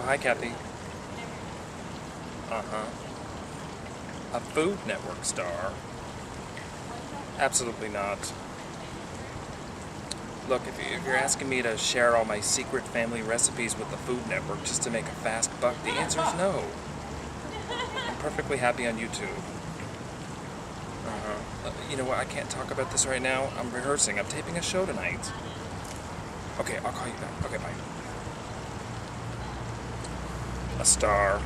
hi, Kathy. Uh-huh. A Food Network star? Absolutely not. Look, if you're asking me to share all my secret family recipes with the Food Network just to make a fast buck, the answer is no. I'm perfectly happy on YouTube. You know what, I can't talk about this right now. I'm rehearsing. I'm taping a show tonight. Okay, I'll call you back. Okay, bye. A star.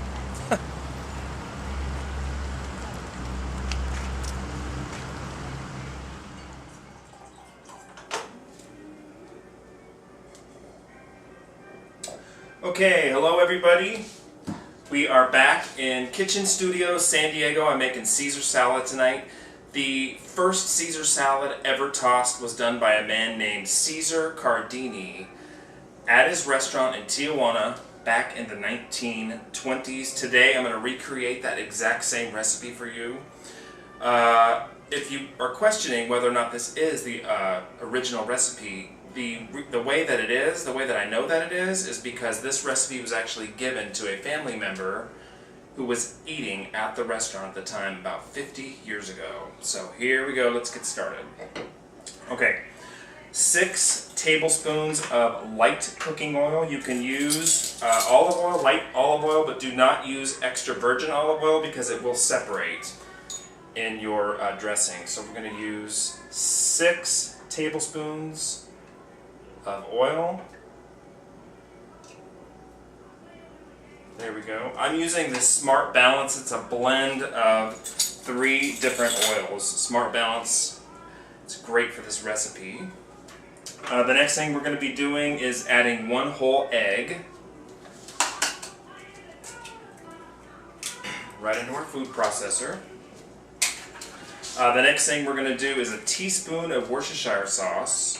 Okay, hello everybody. We are back in Kitchen Studios, San Diego. I'm making Caesar salad tonight. The first Caesar salad ever tossed was done by a man named Ceasar Cardini at his restaurant in Tijuana back in the 1920s. Today I'm going to recreate that exact same recipe for you. If you are questioning whether or not this is the original recipe, the way that it is, the way that I know that it is because this recipe was actually given to a family member who was eating at the restaurant at the time about 50 years ago. So here we go, let's get started. Okay, 6 tablespoons of light cooking oil. You can use olive oil, light olive oil, but do not use extra virgin olive oil because it will separate in your dressing. So we're going to use 6 tablespoons of oil. There we go. I'm using this Smart Balance. It's a blend of 3 different oils. Smart Balance, it's great for this recipe. The next thing we're going to be doing is adding 1 whole egg right into our food processor. The next thing we're going to do is a teaspoon of Worcestershire sauce.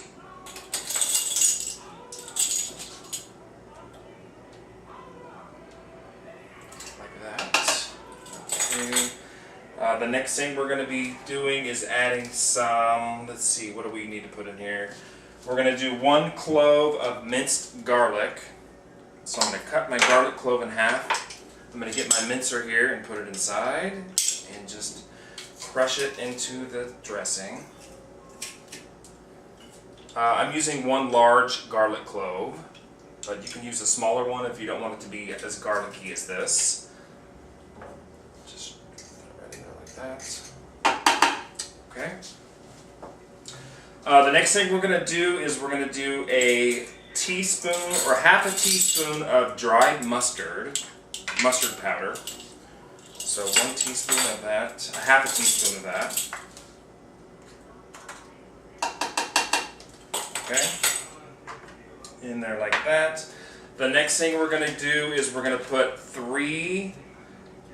The next thing we're going to be doing is adding some, let's see, what do we need to put in here? We're going to do 1 clove of minced garlic. So I'm going to cut my garlic clove in half. I'm going to get my mincer here and put it inside and just crush it into the dressing. I'm using 1 large garlic clove, but you can use a smaller one if you don't want it to be as garlicky as this. Okay. The next thing we're going to do is we're going to do a teaspoon or half a teaspoon of dried mustard powder. So 1 teaspoon of that, a half a teaspoon of that. Okay. In there like that. The next thing we're going to do is we're going to put 3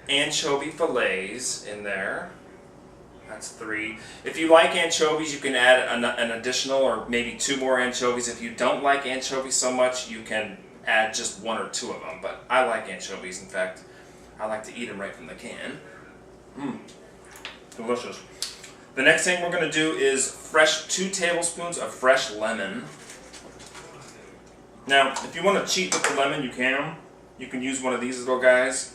anchovy fillets in there. That's 3. If you like anchovies, you can add an additional or maybe 2 more anchovies. If you don't like anchovies so much, you can add just 1 or 2 of them. But I like anchovies. In fact, I like to eat them right from the can. Delicious. The next thing we're going to do is 2 tablespoons of fresh lemon. Now, if you want to cheat with the lemon, you can. You can use one of these little guys.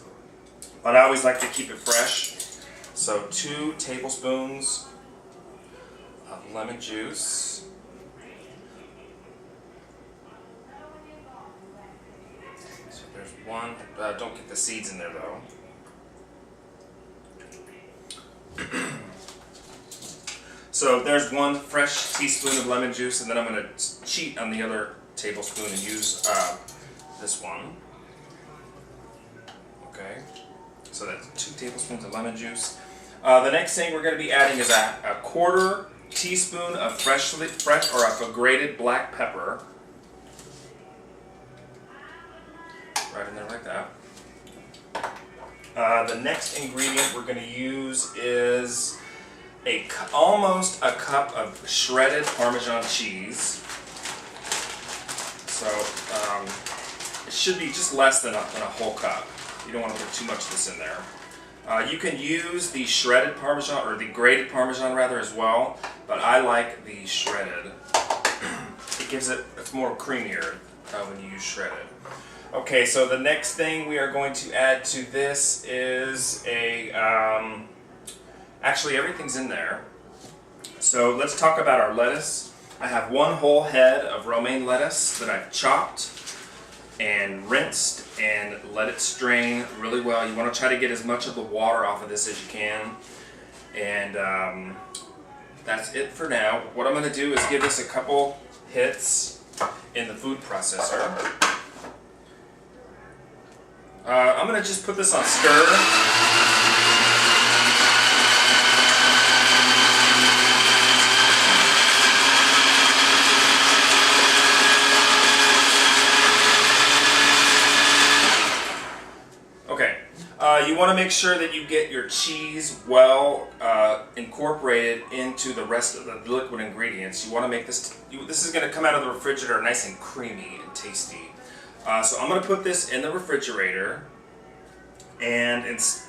But I always like to keep it fresh. So 2 tablespoons of lemon juice. So there's 1. Don't get the seeds in there though. So there's 1 fresh teaspoon of lemon juice, and then I'm going to cheat on the other tablespoon and use this one. Okay. So that's 2 tablespoons of lemon juice. The next thing we're going to be adding is a 1/4 teaspoon of fresh or a grated black pepper. Right in there like that. The next ingredient we're going to use is almost a cup of shredded Parmesan cheese. So it should be just less than a whole cup. You don't want to put too much of this in there. You can use the shredded Parmesan, or the grated Parmesan rather, as well, but I like the shredded. It's more creamier when you use shredded. Okay, so the next thing we are going to add to this is actually everything's in there. So let's talk about our lettuce. I have one whole head of romaine lettuce that I've chopped and rinsed and let it strain really well. You want to try to get as much of the water off of this as you can. And that's it for now. What I'm going to do is give this a couple hits in the food processor. I'm going to just put this on stir. You want to make sure that you get your cheese well incorporated into the rest of the liquid ingredients. You want to make this, this is going to come out of the refrigerator nice and creamy and tasty. So I'm going to put this in the refrigerator and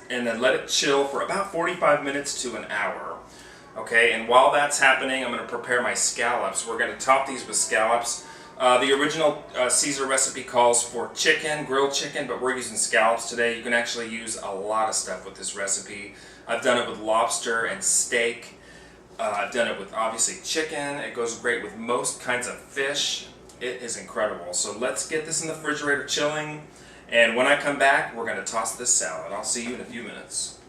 then let it chill for about 45 minutes to an hour. Okay, and while that's happening, I'm going to prepare my scallops. We're going to top these with scallops. The original Caesar recipe calls for chicken, grilled chicken, but we're using scallops today. You can actually use a lot of stuff with this recipe. I've done it with lobster and steak. I've done it with, obviously, chicken. It goes great with most kinds of fish. It is incredible. So let's get this in the refrigerator chilling, and when I come back, we're going to toss this salad. I'll see you in a few minutes.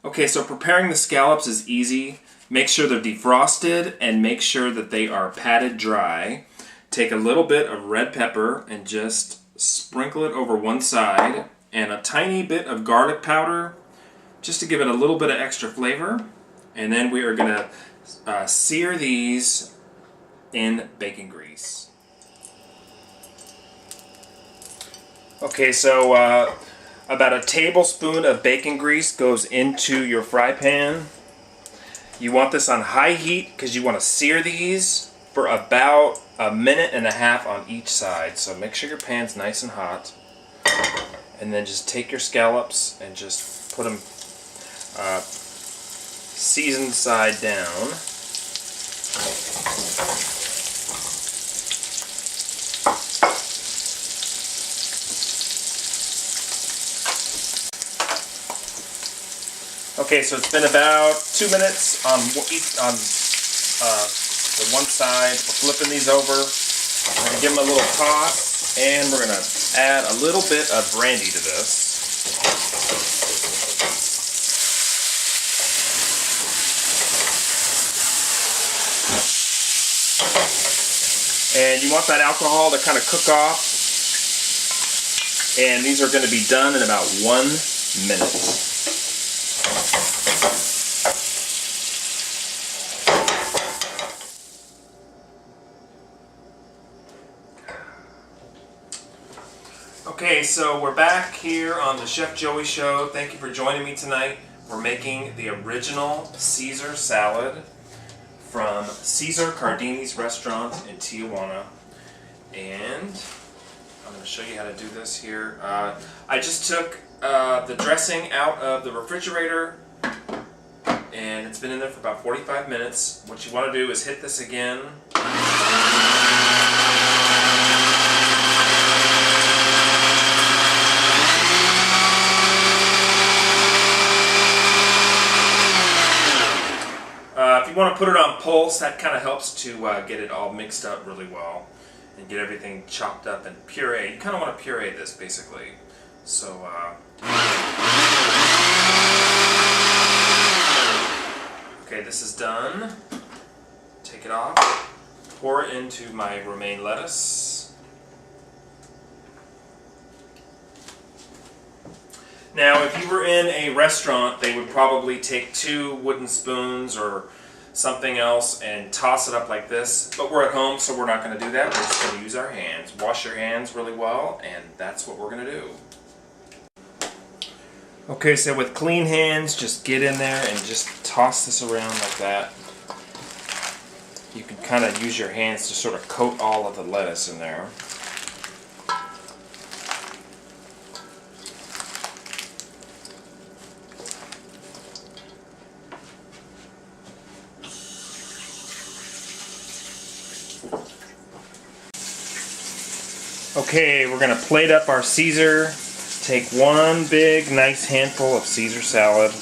Okay, so preparing the scallops is easy. Make sure they're defrosted and make sure that they are patted dry. Take a little bit of red pepper and just sprinkle it over one side, and a tiny bit of garlic powder just to give it a little bit of extra flavor. And then we are going to sear these in bacon grease. Okay, so about a tablespoon of bacon grease goes into your fry pan. You want this on high heat because you want to sear these for about a minute and a half on each side. So make sure your pan's nice and hot. And then just take your scallops and just put them seasoned side down. Okay, so it's been about 2 minutes on the one side. We're flipping these over. We're going to give them a little toss, and we're going to add a little bit of brandy to this. And you want that alcohol to kind of cook off. And these are going to be done in about 1 minute. Okay, so we're back here on the Chef Joey Show. Thank you for joining me tonight. We're making the original Caesar salad from Cesar Cardini's restaurant in Tijuana. And I'm going to show you how to do this here. I just took the dressing out of the refrigerator, and it's been in there for about 45 minutes. What you want to do is hit this again. If you want to put it on pulse, that kind of helps to get it all mixed up really well and get everything chopped up and puree. You kind of want to puree this basically. So, okay, this is done. Take it off, pour it into my romaine lettuce. Now, if you were in a restaurant, they would probably take 2 wooden spoons or something else and toss it up like this, but we're at home, so we're not going to do that. We're just going to use our hands. Wash your hands really well, and that's what we're going to do. Okay, so with clean hands, just get in there and just toss this around like that. You can kind of use your hands to sort of coat all of the lettuce in there. Okay, we're going to plate up our Caesar. Take one big, nice handful of Caesar salad,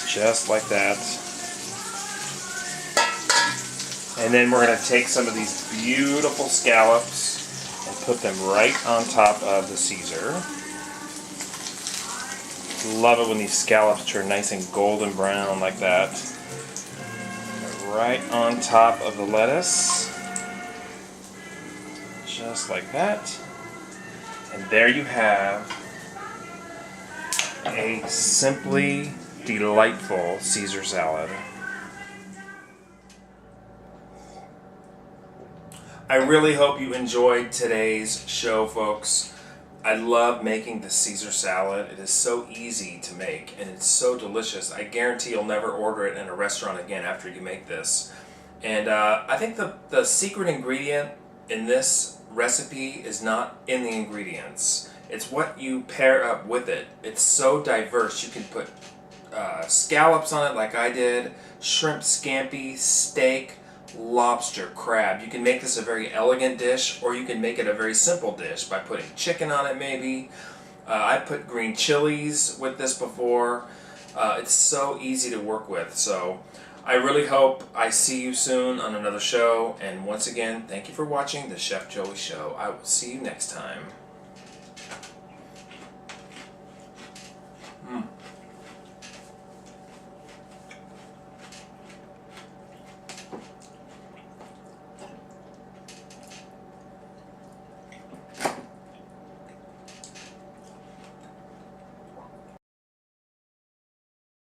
just like that. And then we're going to take some of these beautiful scallops and put them right on top of the Caesar. Love it when these scallops turn nice and golden brown like that. Right on top of the lettuce. Just like that. And there you have a simply delightful Caesar salad. I really hope you enjoyed today's show, folks. I love making the Caesar salad. It is so easy to make and it's so delicious. I guarantee you'll never order it in a restaurant again after you make this. And I think the secret ingredient in this recipe is not in the ingredients. It's what you pair up with it. It's so diverse. You can put scallops on it like I did, shrimp scampi, steak, lobster, crab. You can make this a very elegant dish, or you can make it a very simple dish by putting chicken on it maybe. I put green chilies with this before. It's so easy to work with. So I really hope I see you soon on another show. And once again, thank you for watching the Chef Joey Show. I will see you next time.